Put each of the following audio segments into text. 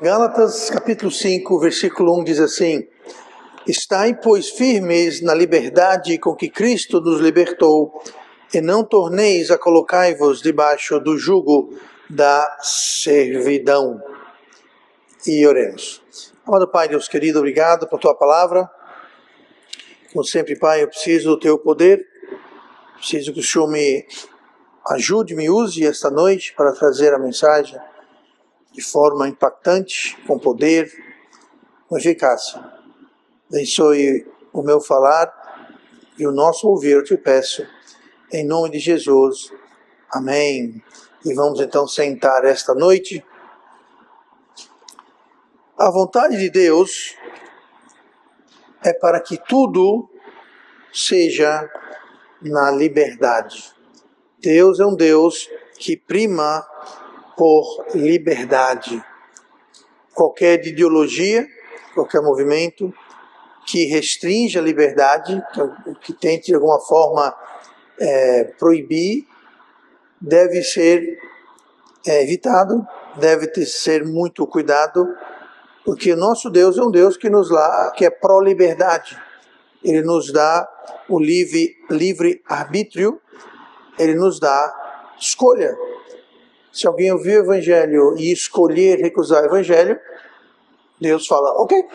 Gálatas capítulo 5, versículo 1 diz assim: Estai, pois, firmes na liberdade com que Cristo nos libertou, e não torneis a colocar-vos debaixo do jugo da servidão. E oremos. Amado Pai, Deus querido, obrigado por Tua palavra. Como sempre, Pai, eu preciso do Teu poder, preciso que o Senhor me ajude, me use esta noite para trazer a mensagem de forma impactante, com poder, com eficácia. Abençoe o meu falar e o nosso ouvir, eu te peço, em nome de Jesus. Amém. E vamos então sentar esta noite. A vontade de Deus é para que tudo seja na liberdade. Deus é um Deus que prima por liberdade. Qualquer ideologia, qualquer movimento que restringe a liberdade, que tente de alguma forma proibir, deve ser evitado, deve ser muito cuidado, porque o nosso Deus é um Deus que é pró-liberdade. Ele nos dá o livre arbítrio, ele nos dá escolha. Se alguém ouvir o Evangelho e escolher recusar o Evangelho, Deus fala, ok,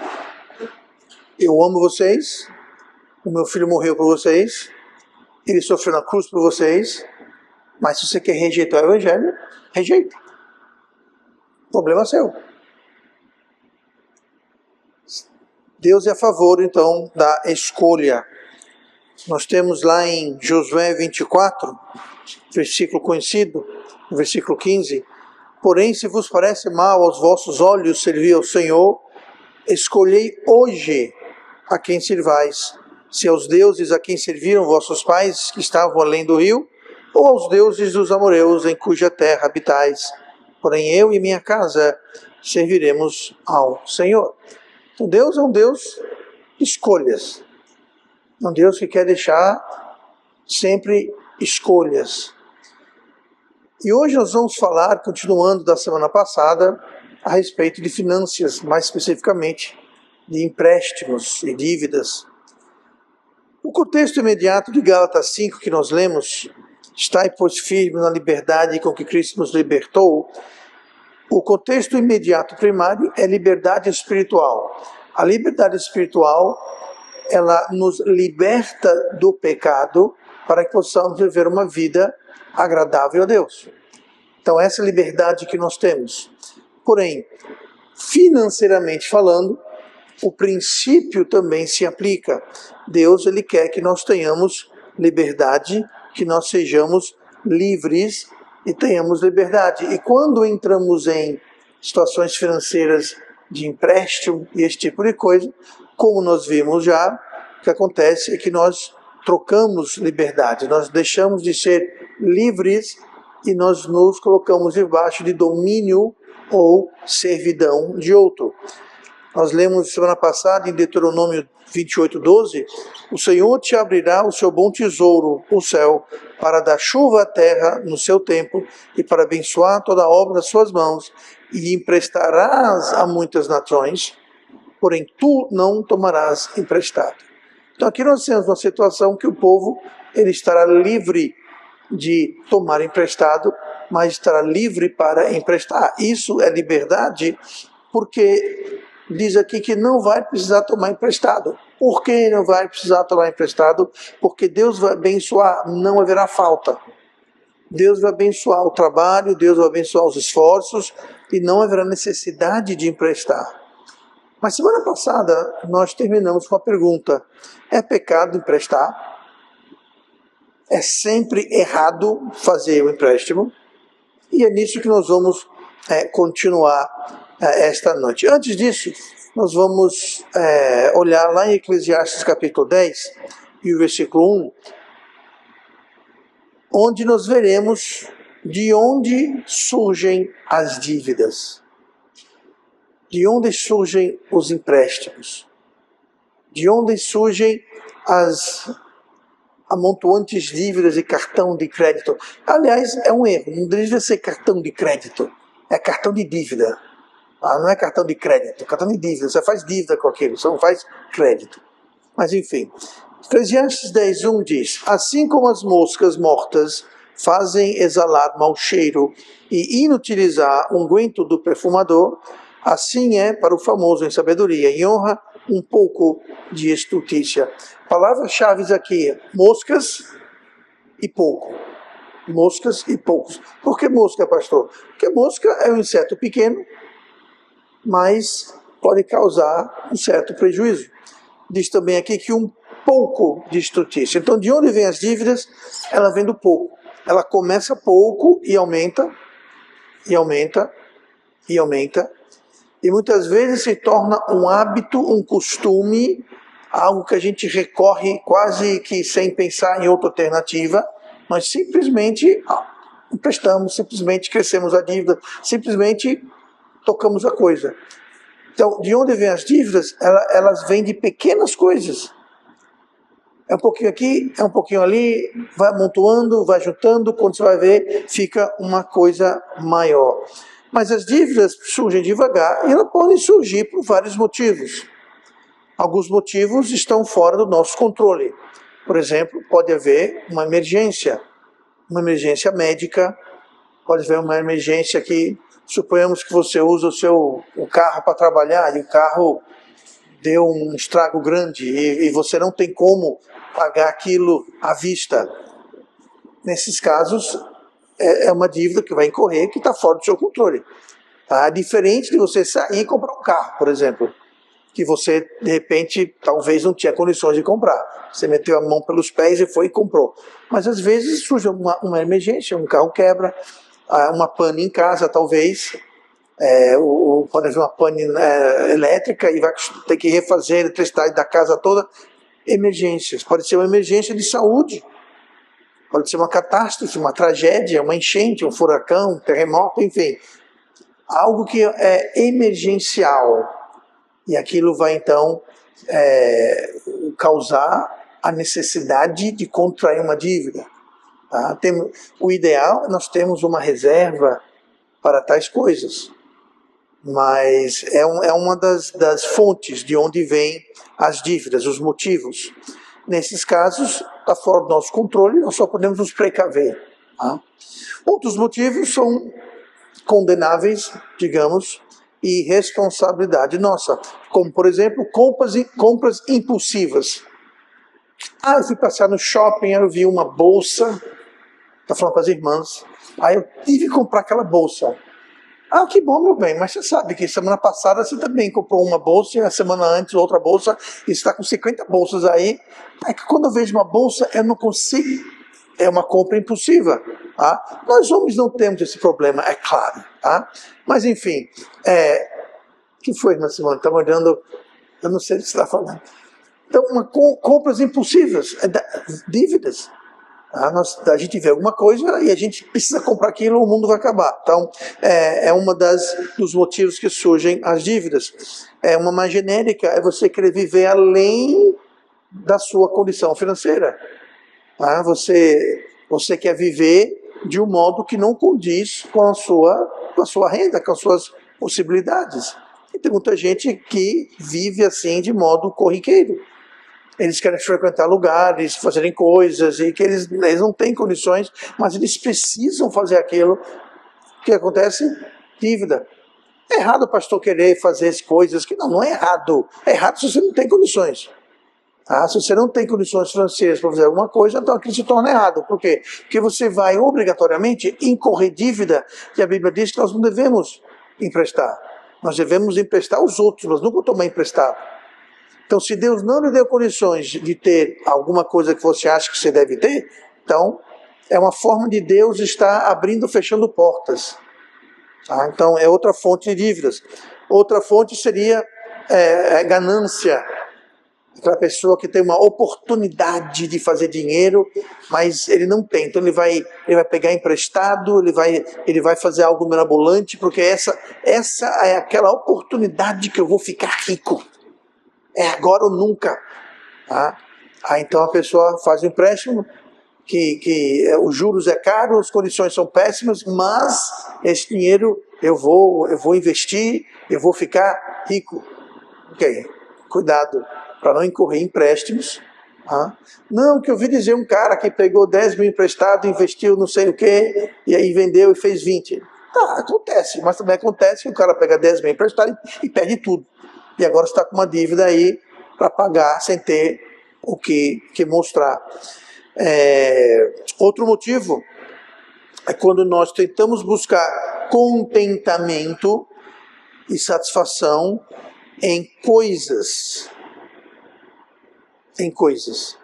eu amo vocês, o meu filho morreu por vocês, ele sofreu na cruz por vocês, mas se você quer rejeitar o Evangelho, rejeita. Problema seu. Deus é a favor, então, da escolha. Nós temos lá em Josué 24, versículo conhecido, versículo 15, porém, se vos parece mal aos vossos olhos servir ao Senhor, escolhei hoje a quem servais, se aos deuses a quem serviram vossos pais que estavam além do rio, ou aos deuses dos amorreus em cuja terra habitais. Porém eu e minha casa serviremos ao Senhor. Então Deus é um Deus de escolhas. É um Deus que quer deixar sempre escolhas. E hoje nós vamos falar, continuando da semana passada, a respeito de finanças, mais especificamente de empréstimos e dívidas. O contexto imediato de Gálatas 5 que nós lemos, estai, pois, firme na liberdade com que Cristo nos libertou. O contexto imediato primário é liberdade espiritual. A liberdade espiritual, ela nos liberta do pecado para que possamos viver uma vida agradável a Deus. Então essa é a liberdade que nós temos. Porém, financeiramente falando, o princípio também se aplica. Deus, ele quer que nós tenhamos liberdade, que nós sejamos livres e tenhamos liberdade. E quando entramos em situações financeiras de empréstimo e esse tipo de coisa, como nós vimos já, o que acontece é que nós trocamos liberdade, nós deixamos de ser livres e nós nos colocamos debaixo de domínio ou servidão de outro. Nós lemos semana passada em Deuteronômio 28:12, o Senhor te abrirá o seu bom tesouro, o céu, para dar chuva à terra no seu tempo e para abençoar toda a obra das suas mãos, e emprestarás a muitas nações, porém tu não tomarás emprestado. Então aqui nós temos uma situação que o povo ele estará livre de tomar emprestado, mas estará livre para emprestar. Isso é liberdade, porque diz aqui que não vai precisar tomar emprestado. Por que não vai precisar tomar emprestado? Porque Deus vai abençoar, não haverá falta. Deus vai abençoar o trabalho, Deus vai abençoar os esforços e não haverá necessidade de emprestar. Mas semana passada nós terminamos com a pergunta: é pecado emprestar? É sempre errado fazer o empréstimo? E é nisso que nós vamos continuar esta noite. Antes disso, nós vamos olhar lá em Eclesiastes capítulo 10 e o versículo 1, onde nós veremos de onde surgem as dívidas, de onde surgem os empréstimos, de onde surgem amontoantes dívidas e cartão de crédito. Aliás, é um erro, não deveria ser cartão de crédito, é cartão de dívida. Não é cartão de crédito, cartão de dívida, você faz dívida com aquilo, você não faz crédito. Mas enfim, Eclesiastes 10:1 diz: assim como as moscas mortas fazem exalar mau cheiro e inutilizar unguento do perfumador, assim é para o famoso em sabedoria e honra um pouco de estultícia. Palavras-chave aqui: moscas e pouco. Moscas e poucos. Por que mosca, pastor? Porque mosca é um inseto pequeno, mas pode causar um certo prejuízo. Diz também aqui que um pouco de estultícia. Então, de onde vem as dívidas? Ela vem do pouco. Ela começa pouco e aumenta, e aumenta, e aumenta. E muitas vezes se torna um hábito, um costume, algo que a gente recorre quase que sem pensar em outra alternativa. Nós simplesmente emprestamos, simplesmente crescemos a dívida, simplesmente tocamos a coisa. Então, de onde vêm as dívidas? Elas vêm de pequenas coisas. É um pouquinho aqui, é um pouquinho ali, vai amontoando, vai juntando, quando você vai ver, fica uma coisa maior. Mas as dívidas surgem devagar e elas podem surgir por vários motivos. Alguns motivos estão fora do nosso controle. Por exemplo, pode haver uma emergência médica, pode haver uma emergência que, suponhamos que você usa o carro para trabalhar e o carro deu um estrago grande e você não tem como pagar aquilo à vista. Nesses casos, é uma dívida que vai incorrer que está fora do seu controle. Tá? Diferente de você sair e comprar um carro, por exemplo, que você, de repente, talvez não tinha condições de comprar. Você meteu a mão pelos pés e foi e comprou. Mas às vezes surge uma emergência, um carro quebra, uma pane em casa, talvez. Pode haver uma pane elétrica e vai ter que refazer a eletricidade da casa toda. Emergências. Pode ser uma emergência de saúde. Pode ser uma catástrofe, uma tragédia, uma enchente, um furacão, um terremoto, enfim. Algo que é emergencial. E aquilo vai, então, causar a necessidade de contrair uma dívida. Tá? O ideal é nós termos uma reserva para tais coisas. Mas é uma das fontes de onde vêm as dívidas, os motivos. Nesses casos, está fora do nosso controle, nós só podemos nos precaver. Tá? Outros motivos são condenáveis, digamos, e responsabilidade nossa. Como, por exemplo, compras impulsivas. Eu fui passar no shopping, eu vi uma bolsa, está falando para as irmãs, aí eu tive que comprar aquela bolsa. Que bom, meu bem, mas você sabe que semana passada você também comprou uma bolsa e a semana antes outra bolsa e está com 50 bolsas aí. É que quando eu vejo uma bolsa, eu não consigo. É uma compra impulsiva. Tá? Nós homens não temos esse problema, é claro. Tá? Mas enfim, o que foi, minha Simone? Está olhando, eu não sei o que você está falando. Então, compras impulsivas, dívidas. A gente vê alguma coisa e a gente precisa comprar aquilo, o mundo vai acabar. Então, é uma dos motivos que surgem as dívidas. Uma mais genérica é você querer viver além da sua condição financeira. Você quer viver de um modo que não condiz com a sua renda, com as suas possibilidades. E tem muita gente que vive assim de modo corriqueiro. Eles querem frequentar lugares, fazerem coisas, e que eles não têm condições, mas eles precisam fazer aquilo. O que acontece? Dívida. É errado o pastor querer fazer as coisas que não é errado. É errado se você não tem condições. Se você não tem condições financeiras para fazer alguma coisa, então aquilo se torna errado. Por quê? Porque você vai obrigatoriamente incorrer dívida, e a Bíblia diz que nós não devemos emprestar. Nós devemos emprestar aos outros, mas nunca tomar emprestado. Então, se Deus não lhe deu condições de ter alguma coisa que você acha que você deve ter, então é uma forma de Deus estar abrindo ou fechando portas. Então, é outra fonte de dívidas. Outra fonte seria ganância. Aquela pessoa que tem uma oportunidade de fazer dinheiro, mas ele não tem. Então, ele vai pegar emprestado, ele vai fazer algo mirabolante, porque essa é aquela oportunidade que eu vou ficar rico. É agora ou nunca. Aí então a pessoa faz um empréstimo, que os juros é caro, as condições são péssimas, mas esse dinheiro eu vou investir, eu vou ficar rico. Ok, cuidado para não incorrer em empréstimos. Não, que eu ouvi dizer um cara que pegou 10 mil emprestado, investiu não sei o que, e aí vendeu e fez 20. Tá, acontece, mas também acontece que o cara pega 10 mil emprestado e perde tudo. E agora está com uma dívida aí para pagar sem ter o que mostrar. Outro motivo é quando nós tentamos buscar contentamento e satisfação em coisas. Em coisas.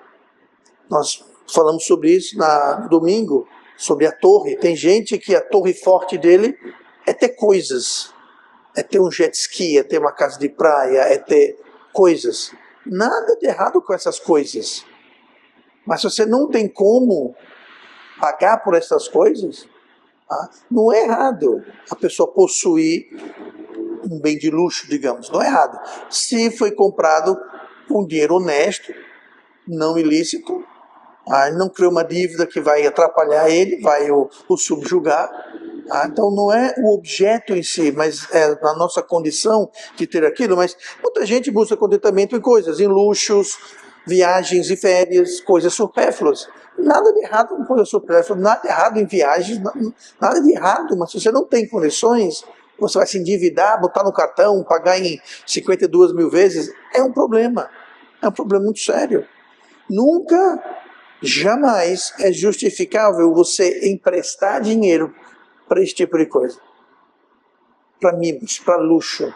Nós falamos sobre isso no domingo, sobre a torre. Tem gente que a torre forte dele é ter coisas. É ter um jet ski, é ter uma casa de praia, é ter coisas. Nada de errado com essas coisas. Mas se você não tem como pagar por essas coisas, não é errado a pessoa possuir um bem de luxo, digamos. Não é errado. Se foi comprado com dinheiro honesto, não ilícito, não criou uma dívida que vai atrapalhar ele, vai o subjugar. Então não é o objeto em si, mas é na nossa condição de ter aquilo. Mas muita gente busca contentamento em coisas, em luxos, viagens e férias, coisas supérfluas. Nada de errado com coisas supérfluas, nada de errado em viagens, nada de errado, mas se você não tem condições, você vai se endividar, botar no cartão, pagar em 52 mil vezes, é um problema muito sério. Nunca, jamais é justificável você emprestar dinheiro para esse tipo de coisa. Para mimos, para luxo.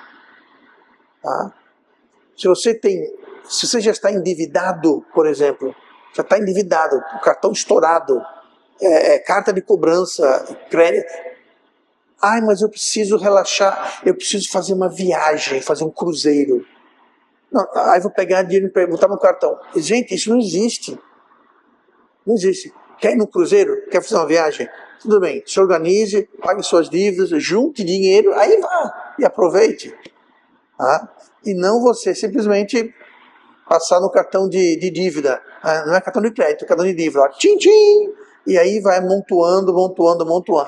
Se você já está endividado, por exemplo, já está endividado, o cartão estourado, carta de cobrança, crédito. Mas eu preciso relaxar, eu preciso fazer uma viagem, fazer um cruzeiro. Não, aí vou pegar dinheiro e botar no cartão. Gente, isso não existe. Não existe. Quer ir no cruzeiro? Quer fazer uma viagem? Tudo bem, se organize, pague suas dívidas, junte dinheiro, aí vá e aproveite. E não você simplesmente passar no cartão de dívida. Não é cartão de crédito, é cartão de dívida. Tchim, tchim! E aí vai amontoando.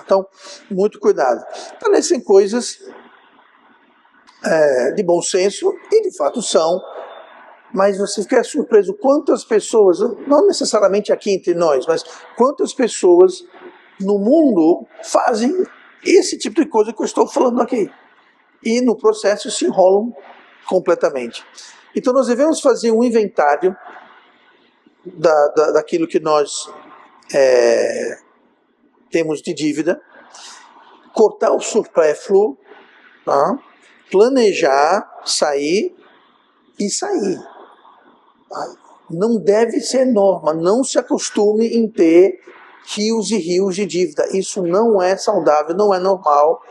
Então, muito cuidado. Parecem coisas de bom senso, e de fato são, mas você fica surpreso quantas pessoas, não necessariamente aqui entre nós, mas quantas pessoas no mundo fazem esse tipo de coisa que eu estou falando aqui. E no processo se enrolam completamente. Então nós devemos fazer um inventário daquilo que nós temos de dívida, cortar o supérfluo, planejar, sair. Não deve ser norma, não se acostume em ter rios e rios de dívida. Isso não é saudável, não é normal.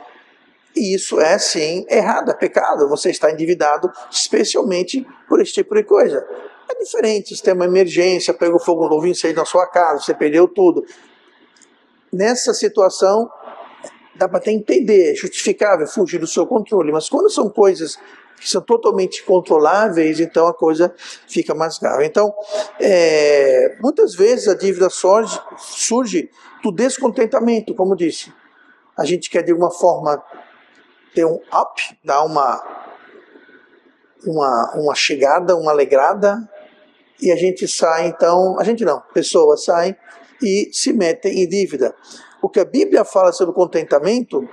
E isso é, sim, errado, é pecado. Você está endividado, especialmente por esse tipo de coisa. É diferente se tem uma emergência, pegou fogo novo, incêndio na sua casa, você perdeu tudo. Nessa situação, dá para até entender, é justificável, fugir do seu controle. Mas quando são coisas que são totalmente controláveis, então a coisa fica mais grave. Então, muitas vezes a dívida surge do descontentamento, como disse. A gente quer de alguma forma ter um up, dar uma chegada, uma alegrada, e a gente sai, então, pessoas saem e se metem em dívida. O que a Bíblia fala sobre contentamento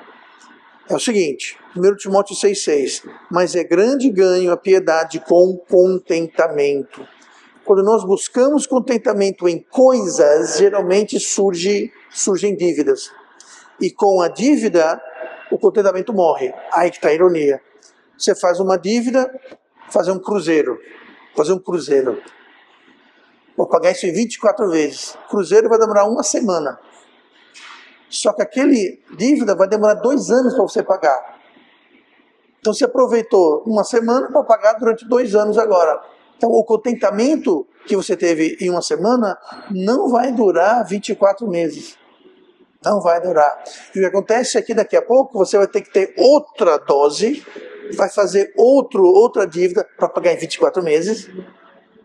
é o seguinte, 1 Timóteo 6,6, mas é grande ganho a piedade com contentamento. Quando nós buscamos contentamento em coisas, geralmente surgem dívidas. E com a dívida, o contentamento morre. Aí que está a ironia. Você faz uma dívida, fazer um cruzeiro. Vou pagar isso em 24 vezes. O cruzeiro vai demorar uma semana. Só que aquele dívida vai demorar 2 anos para você pagar. Então você aproveitou uma semana para pagar durante 2 anos agora. Então o contentamento que você teve em uma semana não vai durar 24 meses. Não vai durar. E o que acontece é que daqui a pouco você vai ter que ter outra dose, vai fazer outra dívida para pagar em 24 meses.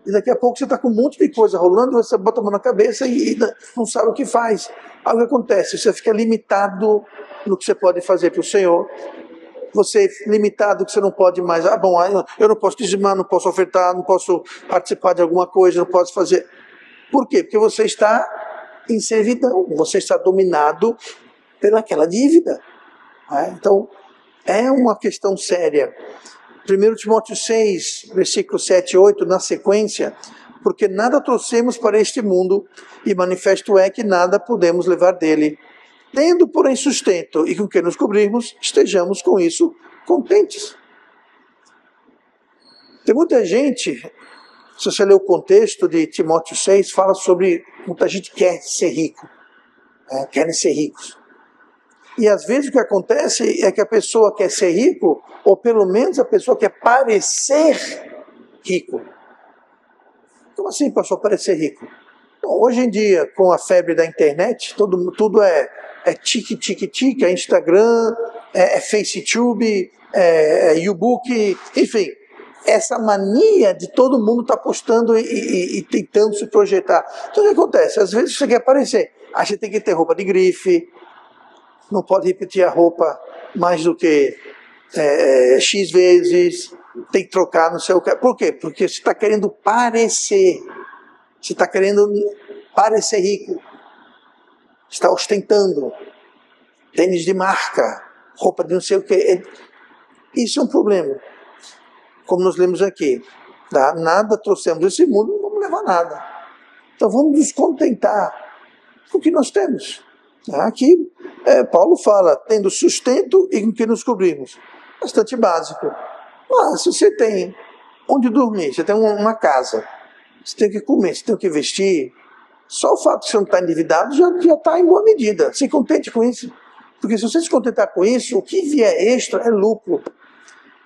E daqui a pouco você está com um monte de coisa rolando, você bota a mão na cabeça e não sabe o que faz. Aí o que acontece? Você fica limitado no que você pode fazer para o Senhor. Você é limitado, que você não pode mais. Bom, eu não posso dizimar, não posso ofertar, não posso participar de alguma coisa, não posso fazer. Por quê? Porque você está em servidão, você está dominado pelaquela dívida. Então, é uma questão séria. 1 Timóteo 6, versículos 7 e 8, na sequência, porque nada trouxemos para este mundo, e manifesto é que nada podemos levar dele. Tendo, porém, sustento e com que nos cobrirmos, estejamos com isso contentes. Tem muita gente, se você ler o contexto de Timóteo 6, fala sobre muita gente quer ser rico, querem ser ricos. E às vezes o que acontece é que a pessoa quer ser rico, ou pelo menos a pessoa quer parecer rico. Como assim, pastor, parecer rico? Bom, hoje em dia, com a febre da internet, tudo é tique, é Instagram, é FaceTube, é YouBook, enfim. Essa mania de todo mundo estar postando e tentando se projetar. Então o que acontece? Às vezes você quer aparecer, aí você tem que ter roupa de grife, não pode repetir a roupa mais do que X vezes, tem que trocar, não sei o que. Por quê? Porque você está querendo parecer, você está querendo parecer rico, está ostentando tênis de marca, roupa de não sei o que. Isso é um problema. Como nós lemos aqui, nada trouxemos desse mundo, não vamos levar nada. Então vamos nos contentar com o que nós temos. Aqui Paulo fala, tendo sustento e com que nos cobrimos. Bastante básico. Se você tem onde dormir, você tem uma casa, você tem que comer, você tem que vestir, só o fato de você não estar endividado já está em boa medida. Se contente com isso. Porque se você se contentar com isso, o que vier extra é lucro.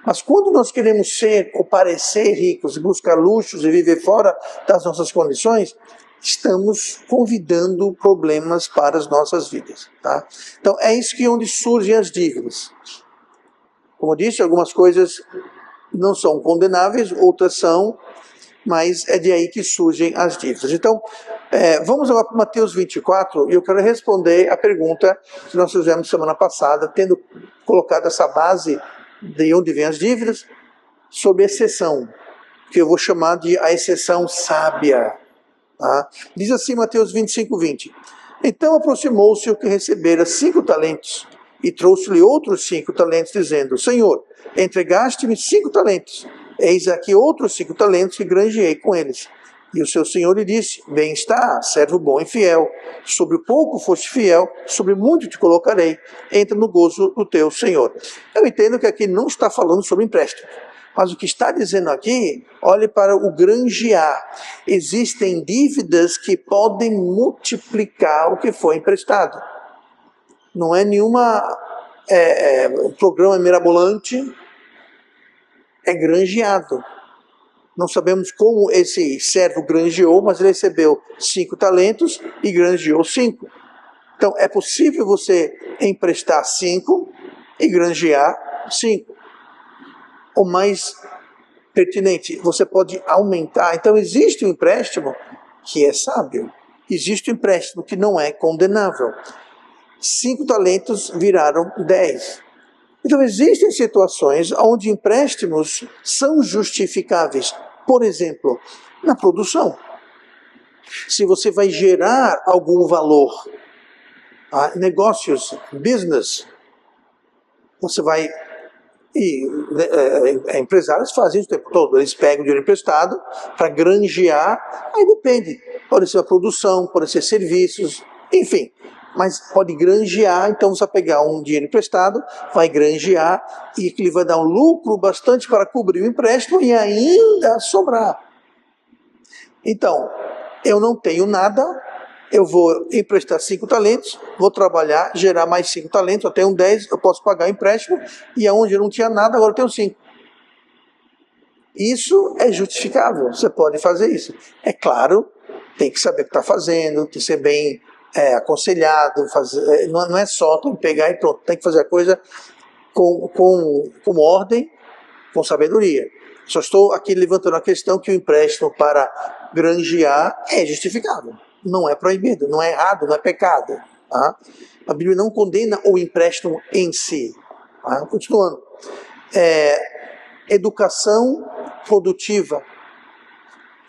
Mas quando nós queremos ser ou parecer ricos, buscar luxos e viver fora das nossas condições, estamos convidando problemas para as nossas vidas. Tá? Então é isso que onde surgem as dívidas. Como eu disse, algumas coisas não são condenáveis, outras são, mas é de aí que surgem as dívidas. Então, vamos agora para Mateus 24, e eu quero responder a pergunta que nós fizemos semana passada, tendo colocado essa base de onde vêm as dívidas, sobre exceção, que eu vou chamar de a exceção sábia. Tá? Diz assim Mateus 25, 20. Então aproximou-se o que recebera 5 talentos, e trouxe-lhe outros 5 talentos, dizendo, Senhor, entregaste-me 5 talentos, eis aqui outros 5 talentos que granjeei com eles. E o seu senhor lhe disse, bem está, servo bom e fiel, sobre pouco foste fiel, sobre muito te colocarei, entra no gozo do teu senhor. Eu entendo que aqui não está falando sobre empréstimo, mas o que está dizendo aqui, olhe para o granjear. Existem dívidas que podem multiplicar o que foi emprestado. Não é nenhuma programa mirabolante, é granjeado. Não sabemos como esse servo granjeou, mas ele recebeu 5 talentos e granjeou 5. Então, é possível você emprestar 5 e granjear 5. Ou mais pertinente, você pode aumentar. Então, existe um empréstimo que é sábio. Existe um empréstimo que não é condenável. 5 talentos viraram 10. Então, existem situações onde empréstimos são justificáveis. Por exemplo, na produção. Se você vai gerar algum valor, negócios, business, você vai... empresários fazem isso o tempo todo. Eles pegam dinheiro emprestado para granjear. Aí depende. Pode ser a produção, pode ser serviços, enfim. Mas pode granjear, então você vai pegar um dinheiro emprestado, vai granjear, e ele vai dar um lucro bastante para cobrir o empréstimo e ainda sobrar. Então, eu não tenho nada, eu vou emprestar 5 talentos, vou trabalhar, gerar mais 5 talentos, eu tenho 10, eu posso pagar o empréstimo, e aonde eu não tinha nada, agora eu tenho 5. Isso é justificável, você pode fazer isso. É claro, tem que saber o que está fazendo, tem que ser bem... aconselhado, não é só tem que pegar e pronto, tem que fazer a coisa com ordem, com sabedoria. Só estou aqui levantando a questão que o empréstimo para granjear é justificável. Não é proibido, não é errado, não é pecado. Tá? A Bíblia não condena o empréstimo em si. Tá? Continuando. Educação produtiva.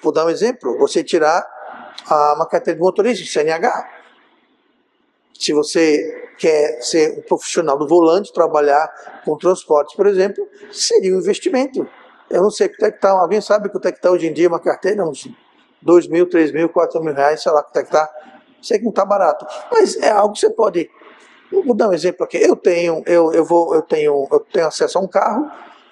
Vou dar um exemplo. Você tirar uma carteira de motorista, CNH. Se você quer ser um profissional do volante, trabalhar com transporte, por exemplo, seria um investimento. Eu não sei quanto é que está, alguém sabe quanto é que está hoje em dia uma carteira? Uns 2 mil, 3 mil, 4 mil reais, sei lá quanto é que está. Sei que não está barato, mas é algo que você pode... Vou dar um exemplo aqui. Eu tenho acesso a um carro,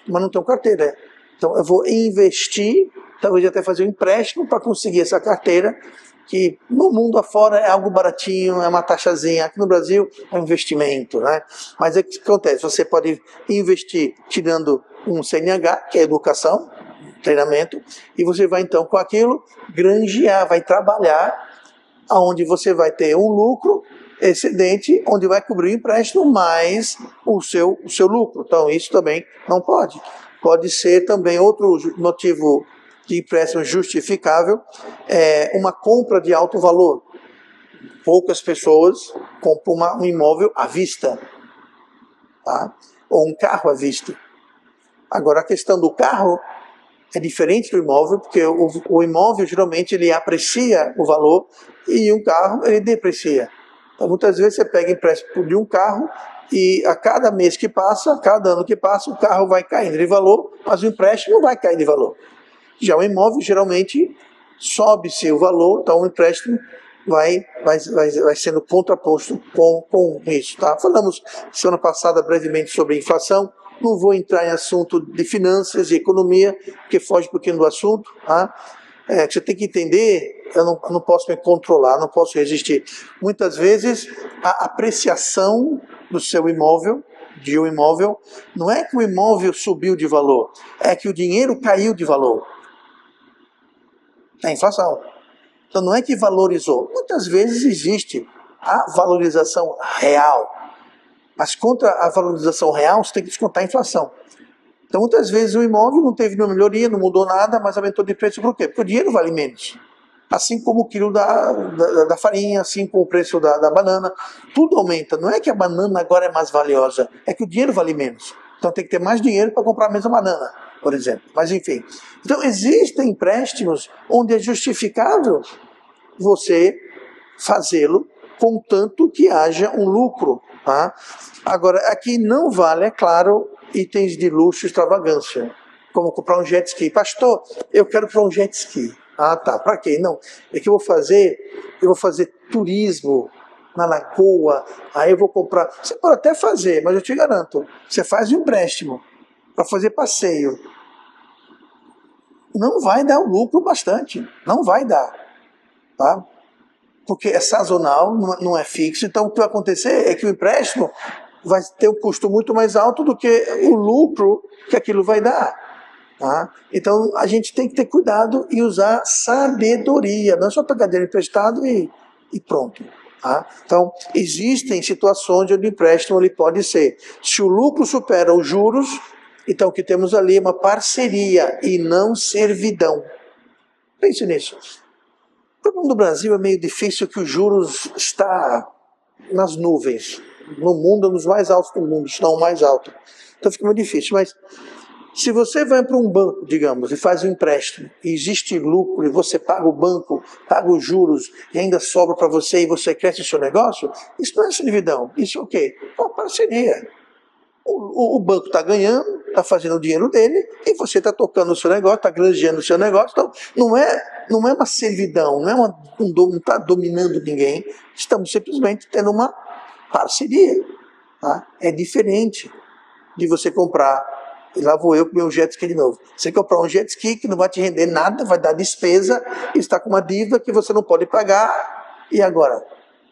mas não tenho carteira. Então eu vou investir, talvez até fazer um empréstimo para conseguir essa carteira, que no mundo afora é algo baratinho, é uma taxazinha. Aqui no Brasil é um investimento, né? Mas é que acontece, você pode investir tirando um CNH, que é educação, treinamento, e você vai então com aquilo granjear, vai trabalhar, onde você vai ter um lucro excedente, onde vai cobrir o empréstimo mais o seu lucro. Então isso também não pode. Pode ser também outro motivo de empréstimo justificável, uma compra de alto valor. Poucas pessoas compram um imóvel à vista, tá? Ou um carro à vista. Agora a questão do carro é diferente do imóvel, porque o imóvel geralmente ele aprecia o valor e um carro ele deprecia. Então muitas vezes você pega empréstimo de um carro e a cada mês que passa, a cada ano que passa, o carro vai caindo de valor, mas o empréstimo não vai cair de valor. Já o imóvel geralmente sobe-se o valor, então o empréstimo vai sendo contraposto com isso. Tá? Falamos semana passada brevemente sobre inflação. Não vou entrar em assunto de finanças e economia, porque foge um pouquinho do assunto. Tá? Você tem que entender, eu não posso me controlar, não posso resistir. Muitas vezes, a apreciação do seu imóvel, de um imóvel, não é que o imóvel subiu de valor, é que o dinheiro caiu de valor. É inflação. Então não é que valorizou. Muitas vezes existe a valorização real. Mas contra a valorização real, você tem que descontar a inflação. Então, muitas vezes o imóvel não teve nenhuma melhoria, não mudou nada, mas aumentou de preço por quê? Porque o dinheiro vale menos. Assim como o quilo da farinha, assim como o preço da banana. Tudo aumenta. Não é que a banana agora é mais valiosa, é que o dinheiro vale menos. Então tem que ter mais dinheiro para comprar a mesma banana, por exemplo. Mas enfim. Então existem empréstimos onde é justificável você fazê-lo, contanto que haja um lucro. Tá? Agora, aqui não vale, é claro, itens de luxo e extravagância, como comprar um jet ski. Pastor, eu quero comprar um jet ski. Ah, tá, para quê? Não, é que eu vou fazer turismo na lagoa, aí eu vou comprar. Você pode até fazer, mas eu te garanto, você faz um empréstimo para fazer passeio. Não vai dar um lucro bastante, não vai dar, tá? Porque é sazonal, não é fixo. Então o que vai acontecer é que o empréstimo vai ter um custo muito mais alto do que o lucro que aquilo vai dar. Tá? Então a gente tem que ter cuidado e usar sabedoria, não é só pegar dinheiro emprestado e pronto. Tá? Então existem situações onde o empréstimo ele pode ser, se o lucro supera os juros, então o que temos ali é uma parceria e não servidão. Pense nisso. O problema do Brasil é meio difícil, que os juros está nas nuvens. No mundo, nos mais altos do mundo, estão mais altos. Então fica muito difícil. Mas se você vai para um banco, digamos, e faz um empréstimo, e existe lucro, e você paga o banco, paga os juros, e ainda sobra para você, e você cresce o seu negócio, isso não é servidão. Isso é o quê? É uma parceria. O banco está ganhando, está fazendo o dinheiro dele, e você está tocando o seu negócio, está granjeando o seu negócio. Então, não é uma servidão, não está dominando ninguém. Estamos simplesmente tendo uma parceria. Tá? É diferente de você comprar, e lá vou eu com meu jet ski de novo. Você comprar um jet ski que não vai te render nada, vai dar despesa, e está com uma dívida que você não pode pagar, e agora?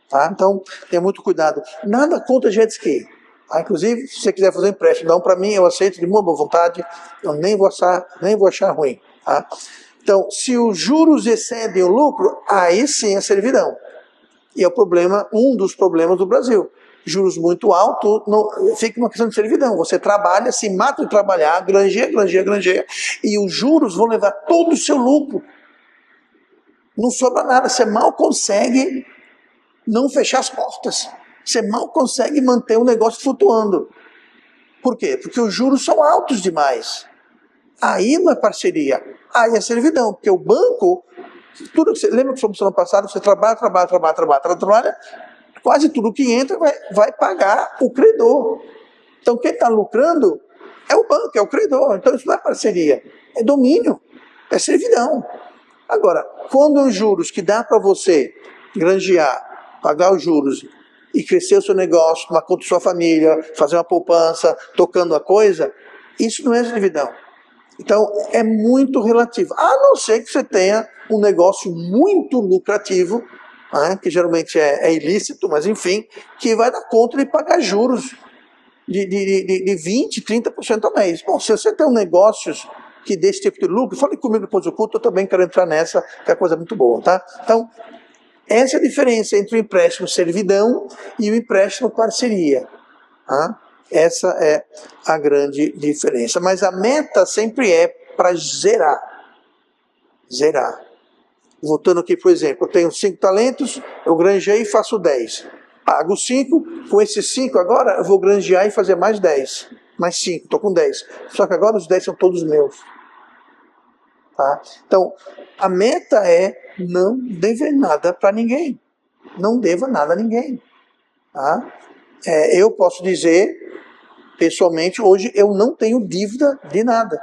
Tá? Então, tenha muito cuidado. Nada contra jet ski. Inclusive, se você quiser fazer um empréstimo, dá um para mim, eu aceito de uma boa vontade, eu nem vou achar ruim. Tá? Então, se os juros excedem o lucro, aí sim é servidão. E é um dos problemas do Brasil. juros muito altos, fica uma questão de servidão. Você trabalha, se mata de trabalhar, granjeia, e os juros vão levar todo o seu lucro. Não sobra nada, você mal consegue não fechar as portas. Você mal consegue manter o negócio flutuando. Por quê? Porque os juros são altos demais. Aí não é parceria, aí é servidão, porque o banco, tudo que você lembra que falamos no ano passado, você trabalha, quase tudo que entra vai pagar o credor. Então quem está lucrando é o banco, é o credor. Então isso não é parceria, é domínio, é servidão. Agora, quando os juros que dá para você granjear, pagar os juros e crescer o seu negócio, tomar conta da sua família, fazer uma poupança, tocando a coisa, isso não é servidão. Então, é muito relativo. A não ser que você tenha um negócio muito lucrativo, né, que geralmente é ilícito, mas enfim, que vai dar conta de pagar juros de 20%, 30% ao mês. Bom, se você tem um negócio que dê esse tipo de lucro, fale comigo depois do culto, eu também quero entrar nessa, que é coisa muito boa, tá? Então, essa é a diferença entre o empréstimo servidão e o empréstimo parceria. Tá? Essa é a grande diferença. Mas a meta sempre é para zerar. Zerar. Voltando aqui, por exemplo, eu tenho 5 talentos, eu granjei e faço 10. Pago 5, com esses 5 agora eu vou granjear e fazer mais 10. Mais 5, estou com 10. Só que agora os 10 são todos meus. Tá? Então, a meta é não dever nada para ninguém. Não deva nada a ninguém. Tá? Eu posso dizer, pessoalmente, hoje eu não tenho dívida de nada.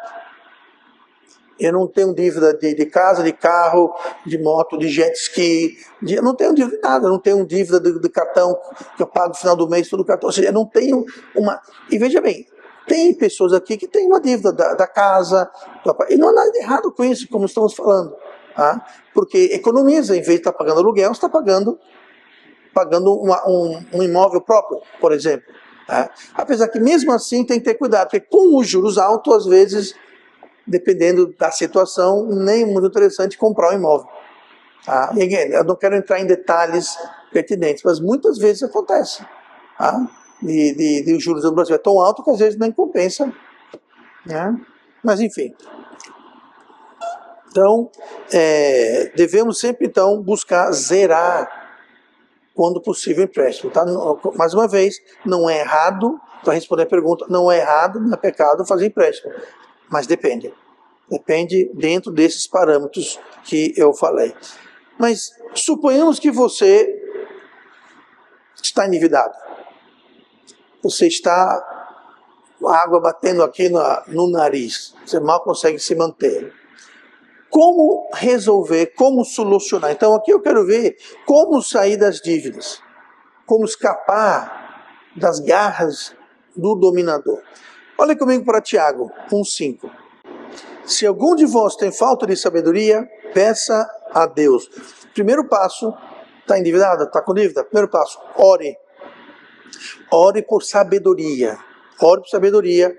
Eu não tenho dívida de casa, de carro, de moto, de jet ski. Eu não tenho dívida de nada. Eu não tenho dívida de cartão que eu pago no final do mês, todo o cartão. Ou seja, eu não tenho uma... E veja bem, tem pessoas aqui que têm uma dívida da casa. E não há nada de errado com isso, como estamos falando. Tá? Porque economiza, em vez de estar pagando aluguel, você está pagando um imóvel próprio, por exemplo. Tá? Apesar que mesmo assim tem que ter cuidado, porque com os juros altos, às vezes, dependendo da situação, nem é muito interessante comprar um imóvel. Tá? E, eu não quero entrar em detalhes pertinentes, mas muitas vezes acontece. Tá? De os juros do Brasil é tão alto que às vezes nem compensa. Né? Mas enfim. Então, devemos sempre então buscar zerar quando possível empréstimo. Tá? Mais uma vez, não é errado, para responder a pergunta, não é errado, não é pecado fazer empréstimo. Mas depende. Depende dentro desses parâmetros que eu falei. Mas suponhamos que você está endividado. Você está com a água batendo aqui no nariz. Você mal consegue se manter. Como resolver, como solucionar? Então aqui eu quero ver como sair das dívidas. Como escapar das garras do dominador. Olha comigo para Tiago 1,5. Se algum de vós tem falta de sabedoria, peça a Deus. Primeiro passo, está endividado? Está com dívida? Primeiro passo, ore. Ore por sabedoria. Ore por sabedoria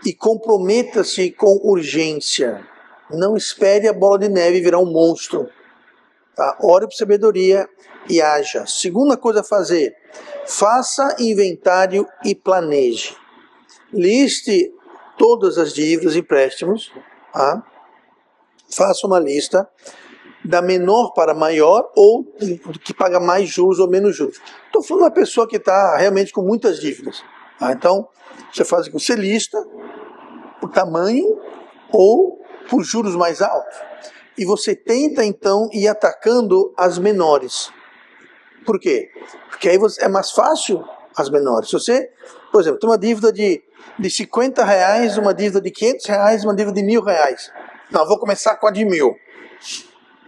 e comprometa-se com urgência. Não espere a bola de neve virar um monstro. Tá? Ore por sabedoria e haja. Segunda coisa a fazer, faça inventário e planeje. Liste todas as dívidas e empréstimos. Tá? Faça uma lista da menor para maior ou que paga mais juros ou menos juros. Estou falando da pessoa que está realmente com muitas dívidas. Tá? Então, você faz o que você lista por tamanho ou por juros mais altos. E você tenta, então, ir atacando as menores. Por quê? Porque aí é mais fácil as menores. Se você, por exemplo, tem uma dívida de R$50, uma dívida de R$500, uma dívida de R$1.000. Não, vou começar com a de 1.000.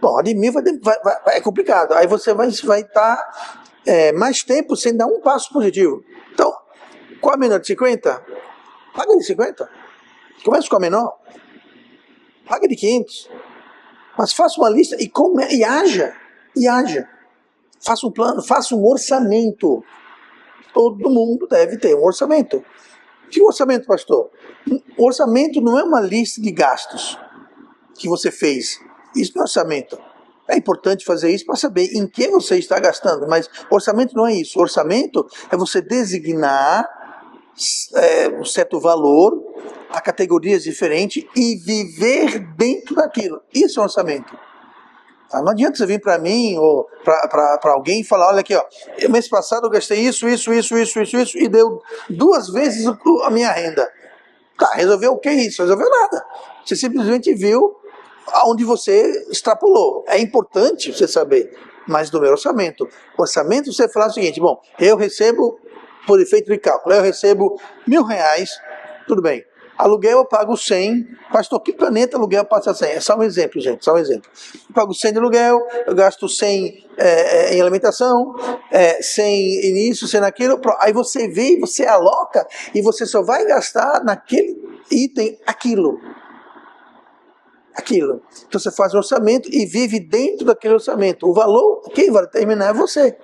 Bom, a de 1.000 é complicado. Aí você vai estar mais tempo sem dar um passo positivo. Então, qual a menor de 50? Paga de 50. Começa com a menor. Paga de 500. Mas faça uma lista e haja. E haja. Faça um plano, faça um orçamento. Todo mundo deve ter um orçamento. Que orçamento, pastor? O orçamento não é uma lista de gastos que você fez. Isso não é orçamento. É importante fazer isso para saber em que você está gastando, mas orçamento não é isso. Orçamento é você designar um certo valor a categorias diferentes e viver dentro daquilo. Isso é orçamento. Tá? Não adianta você vir para mim ou para alguém e falar, olha aqui, ó, mês passado eu gastei isso, e deu 2 vezes a minha renda. Tá, resolveu o que é isso? Resolveu nada. Você simplesmente viu aonde você extrapolou. É importante você saber, mas do meu orçamento. Orçamento você fala o seguinte, bom, eu recebo, por efeito de cálculo, eu recebo R$1.000, tudo bem. Aluguel eu pago 100, pastor, que planeta aluguel passa 100? É só um exemplo, gente, só um exemplo. Eu pago 100 de aluguel, eu gasto 100 em alimentação, 100 nisso, 100 naquilo, aí você vê, você aloca e você só vai gastar naquele item aquilo. Então você faz um orçamento e vive dentro daquele orçamento. O valor, quem vai determinar é você.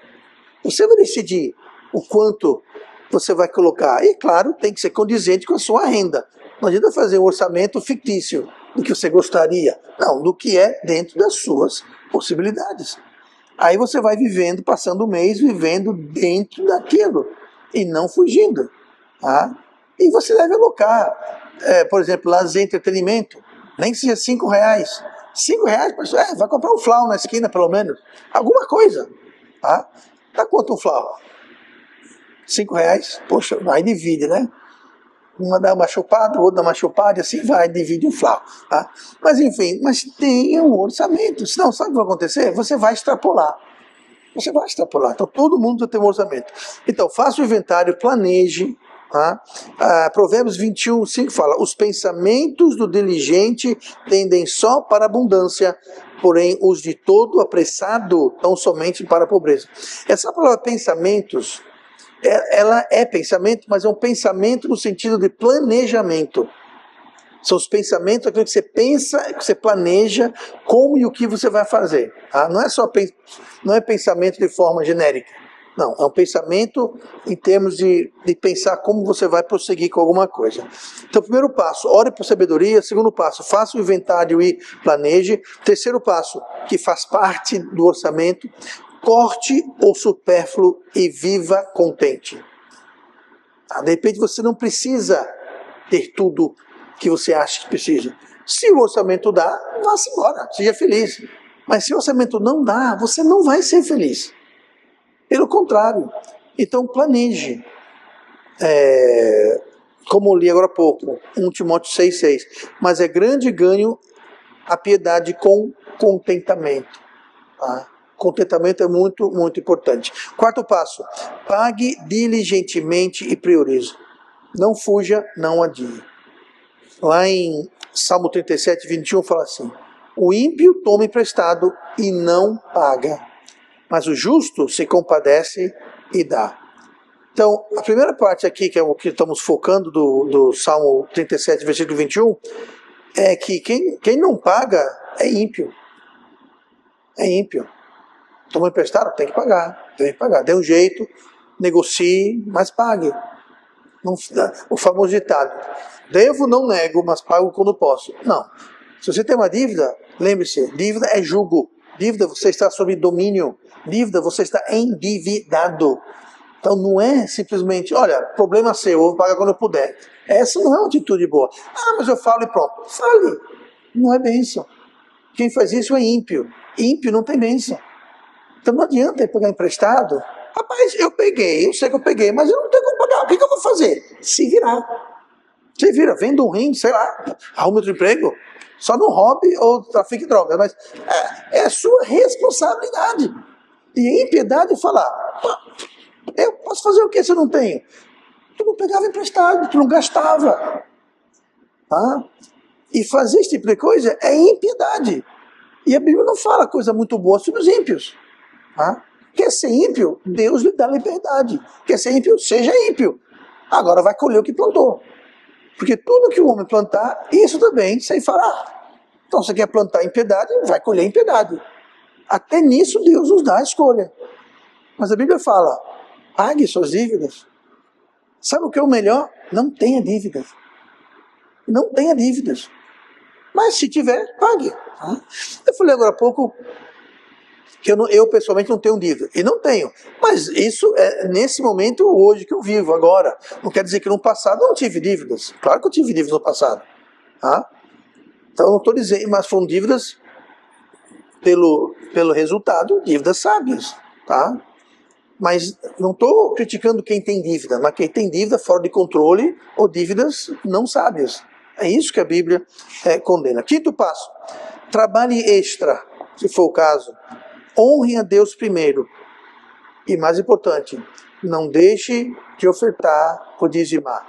Você vai decidir o quanto você vai colocar. E claro, tem que ser condizente com a sua renda. Não adianta fazer um orçamento fictício do que você gostaria. Não, do que é dentro das suas possibilidades. Aí você vai vivendo, passando o mês, vivendo dentro daquilo. E não fugindo. Tá? E você deve alocar, por exemplo, lazer, entretenimento. Nem que seja R$5. R$5, pessoal, vai comprar um flau na esquina, pelo menos. Alguma coisa. Tá? Tá quanto um flau? R$5? Poxa, vai divide, né? Uma dá uma chupada, outra dá uma chupada, e assim vai, divide um flau. Tá? Mas enfim, mas tenha um orçamento. Senão, sabe o que vai acontecer? Você vai extrapolar. Você vai extrapolar. Então, todo mundo tem um orçamento. Então, faça o inventário, planeje. Tá? Provérbios 21:5 fala: os pensamentos do diligente tendem só para a abundância, porém os de todo apressado tão somente para a pobreza. Essa palavra pensamentos, ela é pensamento, mas é um pensamento no sentido de planejamento. São os pensamentos, aquilo que você pensa, que você planeja, como e o que você vai fazer. Tá? Não é pensamento de forma genérica. Não, é um pensamento em termos de pensar como você vai prosseguir com alguma coisa. Então, primeiro passo, ore por sabedoria. Segundo passo, faça o inventário e planeje. Terceiro passo, que faz parte do orçamento, corte o supérfluo e viva contente. Tá? De repente você não precisa ter tudo que você acha que precisa. Se o orçamento dá, vá-se embora, seja feliz. Mas se o orçamento não dá, você não vai ser feliz. Pelo contrário, então planeje. Como eu li agora há pouco, 1 Timóteo 6,6. Mas é grande ganho a piedade com contentamento. Tá? Contentamento é muito, muito importante. Quarto passo, pague diligentemente e priorize. Não fuja, não adie. Lá em Salmo 37:21 fala assim: o ímpio toma emprestado e não paga, mas o justo se compadece e dá. Então, a primeira parte aqui, que é o que estamos focando do Salmo 37, versículo 21, é que quem não paga é ímpio. É ímpio. Toma emprestado? Tem que pagar. Dê um jeito, negocie, mas pague. O famoso ditado: devo, não nego, mas pago quando posso. Não. Se você tem uma dívida, lembre-se, dívida é jugo. Dívida, você está sob domínio. Dívida, você está endividado. Então não é simplesmente, olha, problema seu, eu vou pagar quando eu puder. Essa não é uma atitude boa. Mas eu falo e pronto. Fale. Não é bênção. Quem faz isso é ímpio. Ímpio não tem bênção. Então não adianta eu pegar emprestado. Rapaz, eu sei que eu peguei, mas eu não tenho como pagar. O que eu vou fazer? Se virar. Se vira, venda um rim, sei lá, arruma outro emprego. Só não roube ou trafique drogas, mas é a sua responsabilidade. E a impiedade é falar: eu posso fazer o que se eu não tenho? Tu não pegava emprestado, tu não gastava. Tá? E fazer esse tipo de coisa é impiedade. E a Bíblia não fala coisa muito boa sobre os ímpios. Tá? Quer ser ímpio? Deus lhe dá liberdade. Quer ser ímpio? Seja ímpio. Agora vai colher o que plantou. Porque tudo que o homem plantar, isso também ceifará. Então, você quer plantar impiedade, vai colher impiedade. Até nisso Deus nos dá a escolha. Mas a Bíblia fala: pague suas dívidas. Sabe o que é o melhor? Não tenha dívidas. Não tenha dívidas. Mas se tiver, pague. Eu falei agora há pouco Que eu pessoalmente não tenho dívida. E não tenho. Mas isso é nesse momento hoje que eu vivo, agora. Não quer dizer que no passado eu não tive dívidas. Claro que eu tive dívidas no passado. Tá? Então não estou dizendo, mas foram dívidas pelo resultado, dívidas sábias. Tá? Mas não estou criticando quem tem dívida, mas quem tem dívida fora de controle ou dívidas não sábias. É isso que a Bíblia condena. Quinto passo, trabalhe extra, se for o caso. Honre a Deus primeiro. E mais importante, não deixe de ofertar ou dizimar.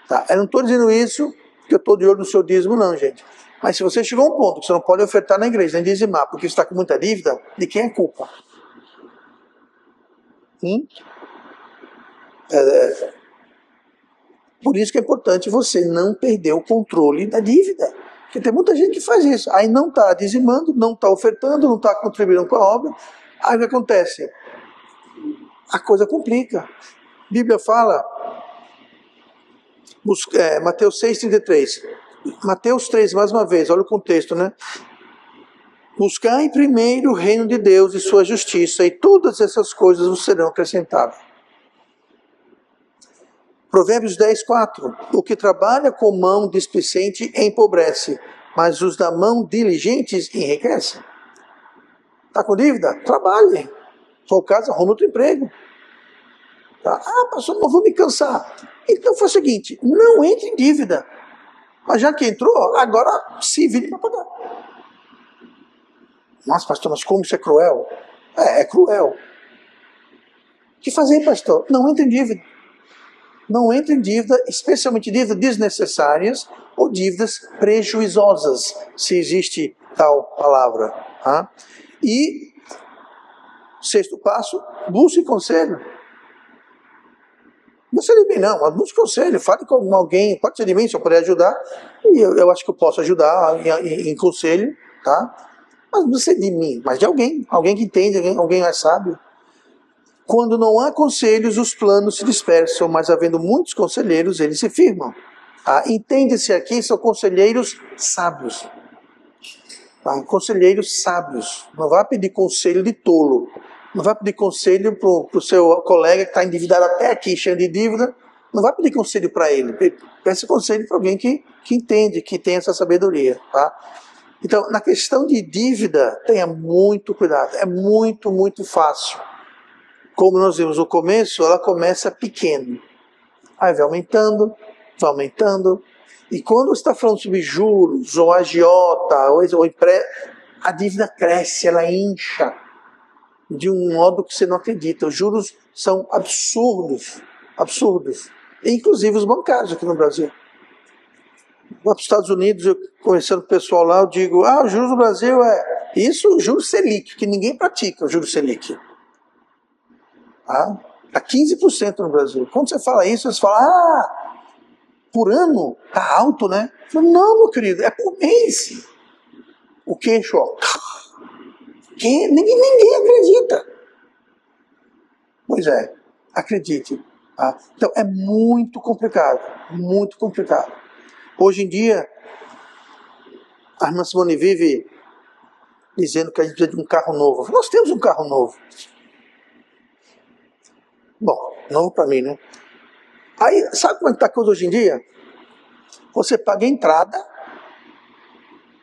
Tá? Eu não estou dizendo isso porque eu estou de olho no seu dízimo, não, gente. Mas se você chegou a um ponto que você não pode ofertar na igreja, nem dizimar, porque você está com muita dívida, de quem é culpa? Por isso que é importante você não perder o controle da dívida. Porque tem muita gente que faz isso. Aí não está dizimando, não está ofertando, não está contribuindo com a obra. Aí o que acontece? A coisa complica. A Bíblia fala, Mateus 6,33. Mateus 3, mais uma vez, olha o contexto, né? Buscai primeiro o reino de Deus e sua justiça, e todas essas coisas vos serão acrescentadas. Provérbios 10, 4. O que trabalha com mão displicente empobrece, mas os da mão diligentes enriquecem. Está com dívida? Trabalhe. Se for o caso, arrume outro emprego. Tá? Ah, pastor, não vou me cansar. Então foi o seguinte, não entre em dívida. Mas já que entrou, agora se vire para pagar. Nossa, pastor, mas como isso é cruel? É cruel. O que fazer, pastor? Não entre em dívida. Não entre em dívida, especialmente dívidas desnecessárias ou dívidas prejuizosas, se existe tal palavra. Tá? E, sexto passo, busque conselho. Não seria bem não, mas busque conselho, fale com alguém, pode ser de mim, se eu puder ajudar, e eu acho que eu posso ajudar em conselho, tá? Mas não ser de mim, mas de alguém que entende, alguém mais sábio. Quando não há conselhos, os planos se dispersam, mas havendo muitos conselheiros, eles se firmam. Tá? Entende-se aqui, são conselheiros sábios. Tá? Conselheiros sábios. Não vá pedir conselho de tolo. Não vai pedir conselho para o seu colega que está endividado até aqui, cheio de dívida. Não vai pedir conselho para ele. Peça conselho para alguém que entende, que tem essa sabedoria. Tá? Então, na questão de dívida, tenha muito cuidado. É muito, muito fácil. Como nós vimos no começo, ela começa pequeno. Aí vai aumentando, vai aumentando. E quando você está falando sobre juros, ou agiota, ou empréstimo, a dívida cresce, ela incha de um modo que você não acredita. Os juros são absurdos, absurdos. Inclusive os bancários aqui no Brasil. Vou para os Estados Unidos, eu conversando com o pessoal lá, eu digo, os juros no Brasil isso, o juros Selic, que ninguém pratica o juros Selic. Tá 15% no Brasil. Quando você fala isso, você fala, por ano, tá alto, né? Eu falo, não, meu querido, é por mês. O queixo, ó. Ninguém acredita. Pois é, acredite. Tá? Então é muito complicado, muito complicado. Hoje em dia, a irmã Simone vive dizendo que a gente precisa de um carro novo. Nós temos um carro novo. Bom, novo para mim, né? Aí, sabe como é que está a coisa hoje em dia? Você paga a entrada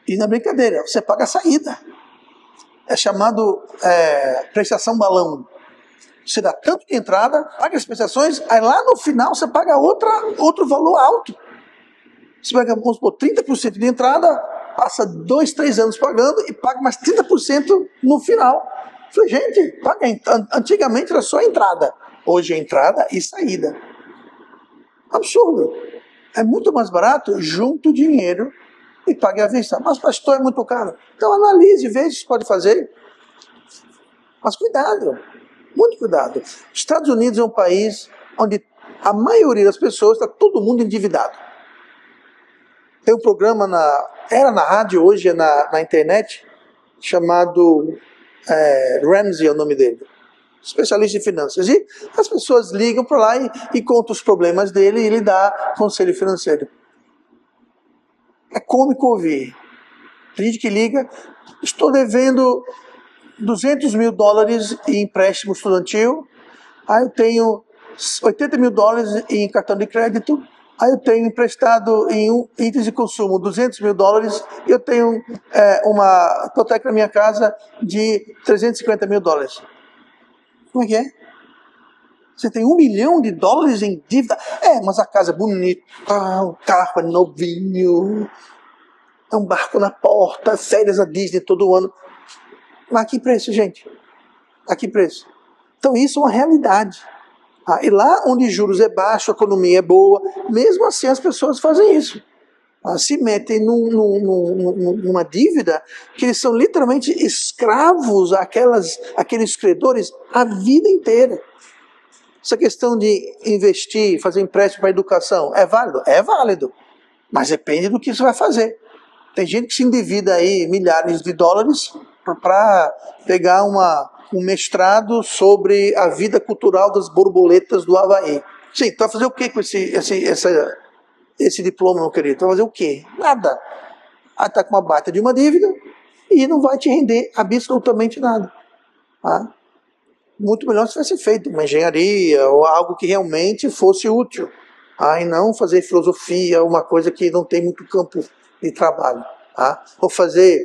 e, na brincadeira, você paga a saída. É chamado prestação balão. Você dá tanto de entrada, paga as prestações, aí lá no final você paga outro valor alto. Você paga, vamos supor, 30% de entrada, passa 2, 3 anos pagando e paga mais 30% no final. Eu falei, gente, paga. Antigamente era só entrada. Hoje é entrada e saída. Absurdo. É muito mais barato, junte o dinheiro e pague à vista. Mas pastor, é muito caro. Então analise, veja se pode fazer. Mas cuidado, muito cuidado. Os Estados Unidos é um país onde a maioria das pessoas está todo mundo endividado. Tem um programa, era na rádio, hoje é na internet, chamado Ramsey é o nome dele. Especialista em finanças. E as pessoas ligam para lá e contam os problemas dele e ele dá conselho financeiro. É cômico ouvir. Tem gente que liga, estou devendo $200.000 em empréstimo estudantil, aí eu tenho $80.000 em cartão de crédito, aí eu tenho emprestado em itens de consumo $200.000, e eu tenho uma hipoteca na minha casa de $350.000. Como é que é? Você tem $1 milhão em dívida? Mas a casa é bonita, o carro é novinho, é um barco na porta, férias à Disney todo ano. Mas a que preço, gente? A que preço? Então isso é uma realidade. E lá onde juros é baixo, a economia é boa, mesmo assim as pessoas fazem isso. Se metem numa dívida que eles são literalmente escravos àqueles credores a vida inteira. Essa questão de investir, fazer empréstimo para a educação, é válido? É válido, mas depende do que você vai fazer. Tem gente que se endivida aí milhares de dólares para pegar um mestrado sobre a vida cultural das borboletas do Havaí. Sim, tu vai fazer o que com esse diploma, meu querido? Tu vai fazer o quê? Nada. Aí tá com uma baita de uma dívida e não vai te render absolutamente nada. Tá? Muito melhor se tivesse feito uma engenharia ou algo que realmente fosse útil. E não fazer filosofia, uma coisa que não tem muito campo de trabalho. Ou fazer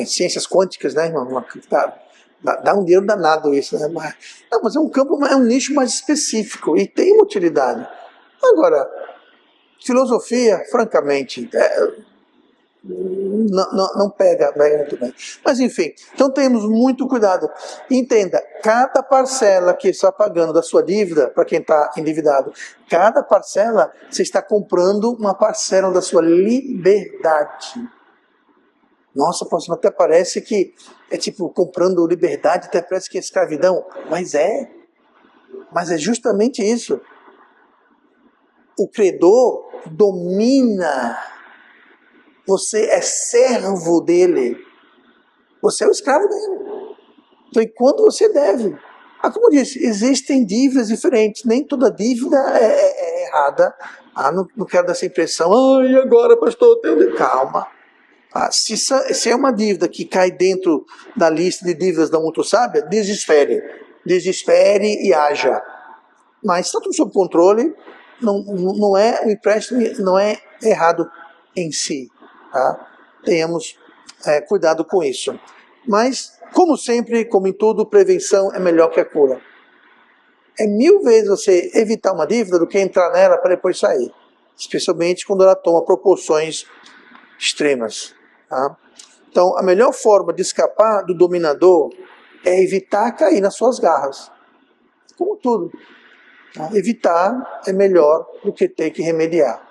ciências quânticas, né, irmão? Dá um dinheiro danado isso, né? Mas é um campo, é um nicho mais específico e tem uma utilidade. Agora, filosofia, francamente, não pega muito bem. Mas enfim, então temos muito cuidado. Entenda, cada parcela que está pagando da sua dívida, para quem está endividado, cada parcela você está comprando uma parcela da sua liberdade. Nossa, pastor, até parece que é tipo comprando liberdade, até parece que é escravidão. Mas é justamente isso. O credor domina. Você é servo dele. Você é o escravo dele. Então, e quando você deve? Como eu disse, existem dívidas diferentes. Nem toda dívida é errada. Não quero dar essa impressão. E agora, pastor? Calma. Se é uma dívida que cai dentro da lista de dívidas da Muito Sábia, desespere. Desespere e haja. Mas está tudo sob controle. Não é o empréstimo, não é errado em si. Tenhamos cuidado com isso. Mas, como sempre, como em tudo, prevenção é melhor que a cura. É 1000 vezes você evitar uma dívida do que entrar nela para depois sair. Especialmente quando ela toma proporções extremas. Então, a melhor forma de escapar do dominador é evitar cair nas suas garras. Como tudo. Evitar é melhor do que ter que remediar.